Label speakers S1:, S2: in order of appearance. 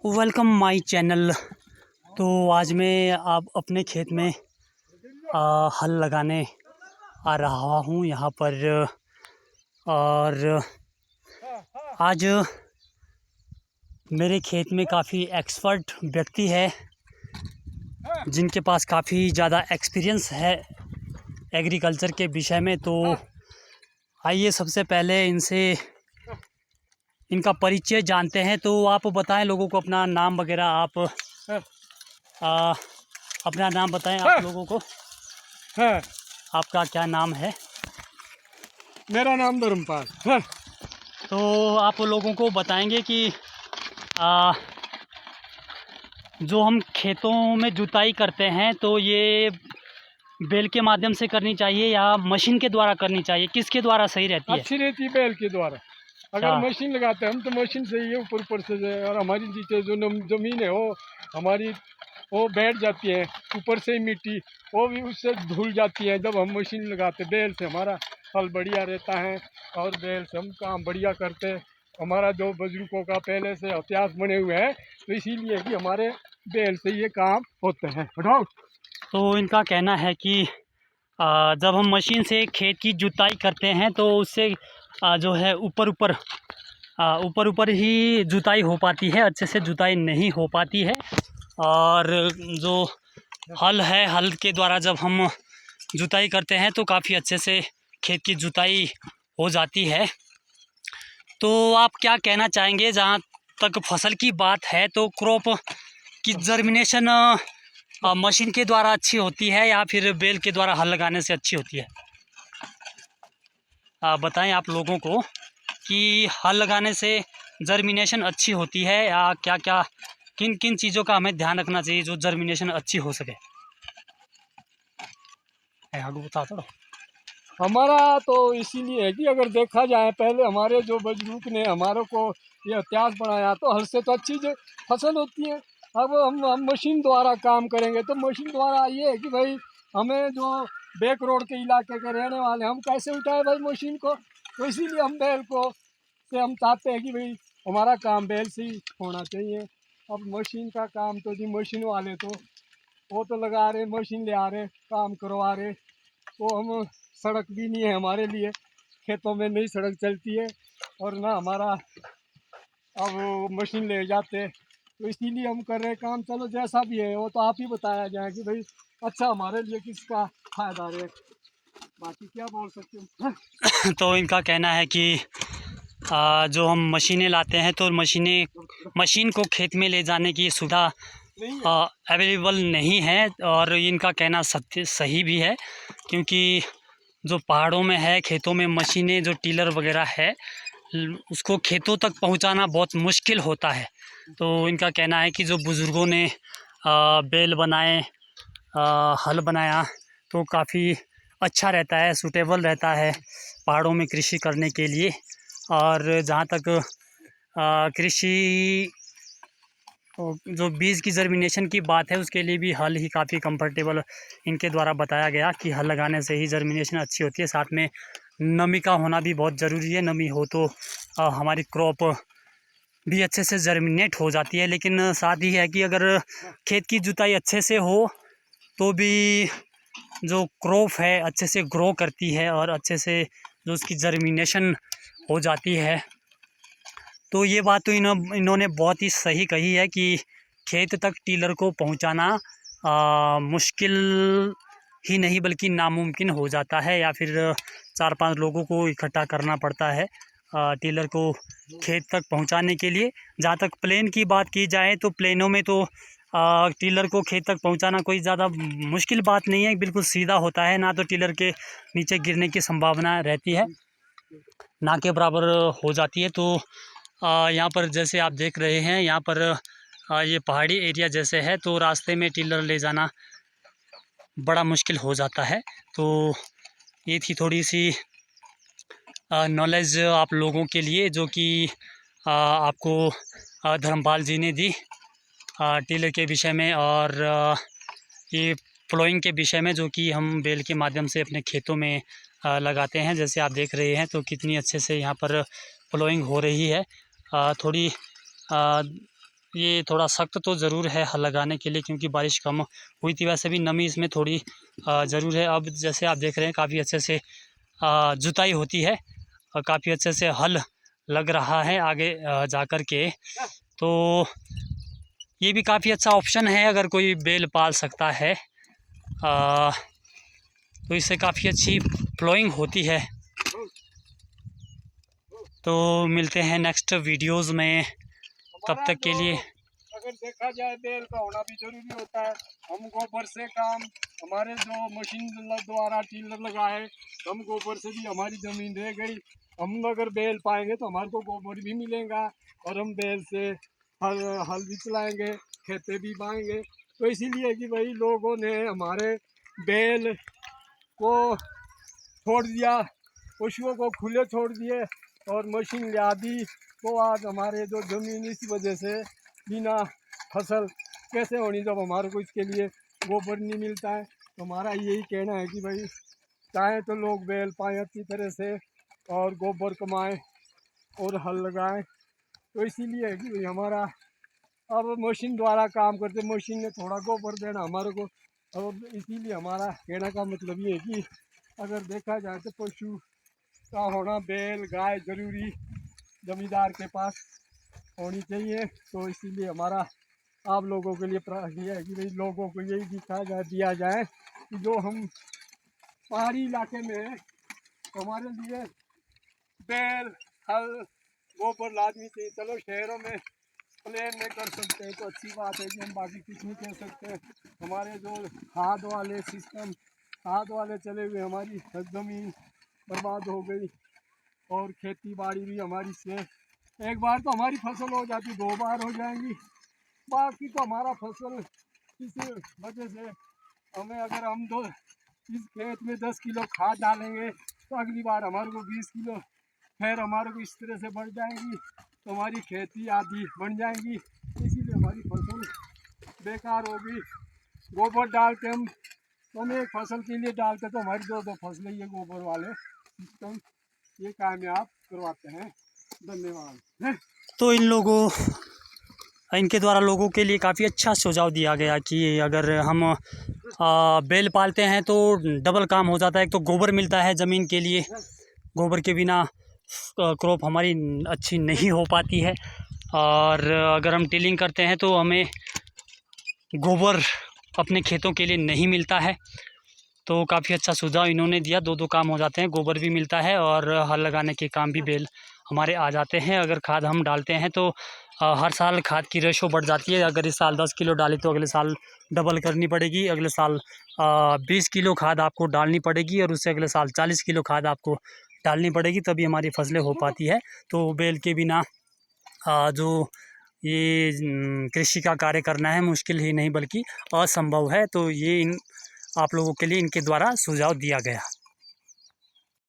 S1: Welcome my channel. तो आज मैं आप अपने खेत में हल लगाने आ रहा हूँ यहाँ पर। और आज मेरे खेत में काफ़ी एक्सपर्ट व्यक्ति है जिनके पास काफ़ी ज़्यादा एक्सपीरियंस है एग्रीकल्चर के विषय में। तो आइए सबसे पहले इनका परिचय जानते हैं। तो आप बताएं लोगों को अपना नाम वगैरह। आप अपना नाम बताएं आप लोगों को। आपका क्या नाम है?
S2: मेरा नाम धर्मपाल।
S1: तो आप लोगों को बताएंगे कि जो हम खेतों में जुताई करते हैं तो ये बैल के माध्यम से करनी चाहिए या मशीन के द्वारा करनी चाहिए, किसके द्वारा सही रहती है?
S2: अच्छी रहती है बैल के द्वारा। अगर मशीन लगाते हैं हम तो मशीन से ही ऊपर ऊपर से और हमारी नीचे जो जमीन है वो हमारी वो बैठ जाती है, ऊपर से ही मिट्टी वो भी उससे धुल जाती है। जब हम मशीन लगाते बैल से हमारा फल बढ़िया रहता है और बैल से हम काम बढ़िया करते हैं। हमारा जो बुजुर्गों का पहले से इतिहास बने हुए हैं तो इसीलिए कि हमारे बैल से ये काम होते हैं। हटाओ।
S1: तो इनका कहना है कि जब हम मशीन से खेत की जुताई करते हैं तो उससे जो है ऊपर ऊपर ही जुताई हो पाती है, अच्छे से जुताई नहीं हो पाती है। और जो हल है, हल के द्वारा जब हम जुताई करते हैं तो काफ़ी अच्छे से खेत की जुताई हो जाती है। तो आप क्या कहना चाहेंगे? जहाँ तक फसल की बात है तो क्रॉप की जर्मिनेशन मशीन के द्वारा अच्छी होती है या फिर बैल के द्वारा हल लगाने से अच्छी होती है? बताएं आप लोगों को कि हल लगाने से जर्मिनेशन अच्छी होती है या क्या क्या किन किन चीज़ों का हमें ध्यान रखना चाहिए जो जर्मिनेशन अच्छी हो सके। बता दो।
S2: हमारा तो इसीलिए है कि अगर देखा जाए पहले हमारे जो बुजुर्ग ने हमारे को ये इतिहास बनाया तो हल से तो अच्छी जो फसल होती है। अब हम मशीन द्वारा काम करेंगे तो मशीन द्वारा ये है कि भाई हमें जो बैक रोड के इलाके के रहने वाले हम कैसे उठाए भाई मशीन को। तो इसीलिए हम बैल को से हम चाहते हैं कि भाई हमारा काम बैल से ही होना चाहिए। अब मशीन का काम तो जी मशीन वाले तो वो तो लगा रहे मशीन ले आ रहे काम करवा रहे। तो हम सड़क भी नहीं है हमारे लिए, खेतों में नहीं सड़क चलती है और ना हमारा अब मशीन ले जाते। तो इसीलिए हम कर रहे काम। चलो जैसा भी है वो तो आप ही बताया जाए कि भाई अच्छा हमारे लिए किसका फायदा रहे, बाकी क्या बोल सकते हैं।
S1: तो इनका कहना है कि जो हम मशीनें लाते हैं तो मशीन को खेत में ले जाने की सुविधा अवेलेबल नहीं है। और इनका कहना सही भी है क्योंकि जो पहाड़ों में है खेतों में मशीनें जो टीलर वगैरह है उसको खेतों तक पहुंचाना बहुत मुश्किल होता है। तो इनका कहना है कि जो बुज़ुर्गों ने बैल बनाए, हल बनाया तो काफ़ी अच्छा रहता है, सूटेबल रहता है पहाड़ों में कृषि करने के लिए। और जहाँ तक कृषि जो बीज की जर्मिनेशन की बात है उसके लिए भी हल ही काफ़ी कंफर्टेबल इनके द्वारा बताया गया कि हल लगाने से ही जर्मिनेशन अच्छी होती है। साथ में नमी का होना भी बहुत ज़रूरी है, नमी हो तो हमारी क्रॉप भी अच्छे से जर्मिनेट हो जाती है। लेकिन साथ ही है कि अगर खेत की जुताई अच्छे से हो तो भी जो क्रॉप है अच्छे से ग्रो करती है और अच्छे से जो उसकी जर्मिनेशन हो जाती है। तो ये बात तो इन्होंने बहुत ही सही कही है कि खेत तक टीलर को पहुंचाना मुश्किल ही नहीं बल्कि नामुमकिन हो जाता है, या फिर 4-5 लोगों को इकट्ठा करना पड़ता है टीलर को खेत तक पहुंचाने के लिए। जहाँ तक प्लेन की बात की जाए तो प्लेनों में तो टीलर को खेत तक पहुंचाना कोई ज़्यादा मुश्किल बात नहीं है, बिल्कुल सीधा होता है। ना तो टीलर के नीचे गिरने की संभावना रहती है, ना के बराबर हो जाती है। तो यहाँ पर जैसे आप देख रहे हैं यहाँ पर ये पहाड़ी एरिया जैसे है तो रास्ते में टीलर ले जाना बड़ा मुश्किल हो जाता है। तो ये थी थोड़ी सी नॉलेज आप लोगों के लिए जो कि आपको धर्मपाल जी ने दी टीलर के विषय में और ये प्लोइंग के विषय में जो कि हम बैल के माध्यम से अपने खेतों में लगाते हैं। जैसे आप देख रहे हैं तो कितनी अच्छे से यहाँ पर प्लोइंग हो रही है। थोड़ी ये थोड़ा सख्त तो ज़रूर है हल लगाने के लिए, क्योंकि बारिश कम हुई थी। वैसे भी नमी इसमें थोड़ी ज़रूर है। अब जैसे आप देख रहे हैं काफ़ी अच्छे से जुताई होती है और काफ़ी अच्छे से हल लग रहा है आगे जा कर के। तो ये भी काफ़ी अच्छा ऑप्शन है अगर कोई बैल पाल सकता है, तो इससे काफ़ी अच्छी फ्लोइंग होती है। तो मिलते हैं नेक्स्ट वीडियोज़ में, तब तक के लिए
S2: अगर देखा जाए बैल का होना भी जरूरी होता है। हम गोबर से काम, हमारे जो मशीन द्वारा टिलर लगाए, हम गोबर से भी हमारी ज़मीन रह गई। हम अगर बैल पाएंगे तो हमारे को गोबर भी मिलेगा और हम बैल से हल भी चलाएंगे, खेते भी बाएंगे। तो इसीलिए कि भाई लोगों ने हमारे बैल को छोड़ दिया, पशुओं को खुले छोड़ दिए और मशीन लिया दी। तो आज हमारे जो ज़मीन इस वजह से बिना फसल कैसे होनी, जब हमारे को इसके लिए गोबर नहीं मिलता है। तो हमारा यही कहना है कि भाई चाहे तो लोग बैल पाएँ अच्छी तरह से और गोबर कमाएं और हल लगाएं। तो इसीलिए है कि भाई हमारा अब मशीन द्वारा काम करते, मशीन ने थोड़ा गोबर देना हमारे को। अब इसीलिए हमारा कहने का मतलब ये है कि अगर देखा जाए तो पशु का होना, बैल गाय ज़रूरी जमींदार के पास होनी चाहिए। तो इसीलिए हमारा आप लोगों के लिए ये है कि भाई लोगों को यही दिया जाए कि जो हम पहाड़ी इलाके में हैं तो हमारे लिए बैल हल गोबर लाजमी चाहिए। चलो शहरों में प्लेन में कर सकते हैं तो अच्छी बात है कि हम बाकी कुछ नहीं कह सकते। हमारे जो खाद वाले सिस्टम, खाद वाले चले हुए, हमारी ज़मीन बर्बाद हो गई और खेती बाड़ी भी हमारी से एक बार तो हमारी फसल हो जाती, 2 बार हो जाएंगी। बाकी तो हमारा फसल इस वजह से हमें, अगर हम इस खेत में 10 किलो खाद डालेंगे तो अगली बार हमारे को 20 किलो फिर हमारे को इस तरह से बढ़ जाएंगी। तो हमारी खेती आदि बन जाएंगी, इसीलिए हमारी फसल बेकार होगी। गोबर डालते हम एक फसल के लिए डालते तो हमारी 2-2 फसलें ये गोबर वाले सिस्टम ये कामयाब करवाते हैं। धन्यवाद।
S1: तो इनके द्वारा लोगों के लिए काफ़ी अच्छा सुझाव दिया गया कि अगर हम बैल पालते हैं तो डबल काम हो जाता है। एक तो गोबर मिलता है ज़मीन के लिए, गोबर के बिना क्रॉप हमारी अच्छी नहीं हो पाती है, और अगर हम टिलिंग करते हैं तो हमें गोबर अपने खेतों के लिए नहीं मिलता है। तो काफ़ी अच्छा सुझाव इन्होंने दिया, 2-2 काम हो जाते हैं, गोबर भी मिलता है और हल लगाने के काम भी बैल हमारे आ जाते हैं। अगर खाद हम डालते हैं तो हर साल खाद की रेशो बढ़ जाती है। अगर इस साल 10 किलो डाली तो अगले साल डबल करनी पड़ेगी, अगले साल 20 किलो खाद आपको डालनी पड़ेगी और उससे अगले साल 40 किलो खाद आपको डालनी पड़ेगी, तभी हमारी फसलें हो पाती है। तो बैल के बिना जो ये कृषि का कार्य करना है मुश्किल ही नहीं बल्कि असंभव है। तो ये आप लोगों के लिए इनके द्वारा सुझाव दिया गया।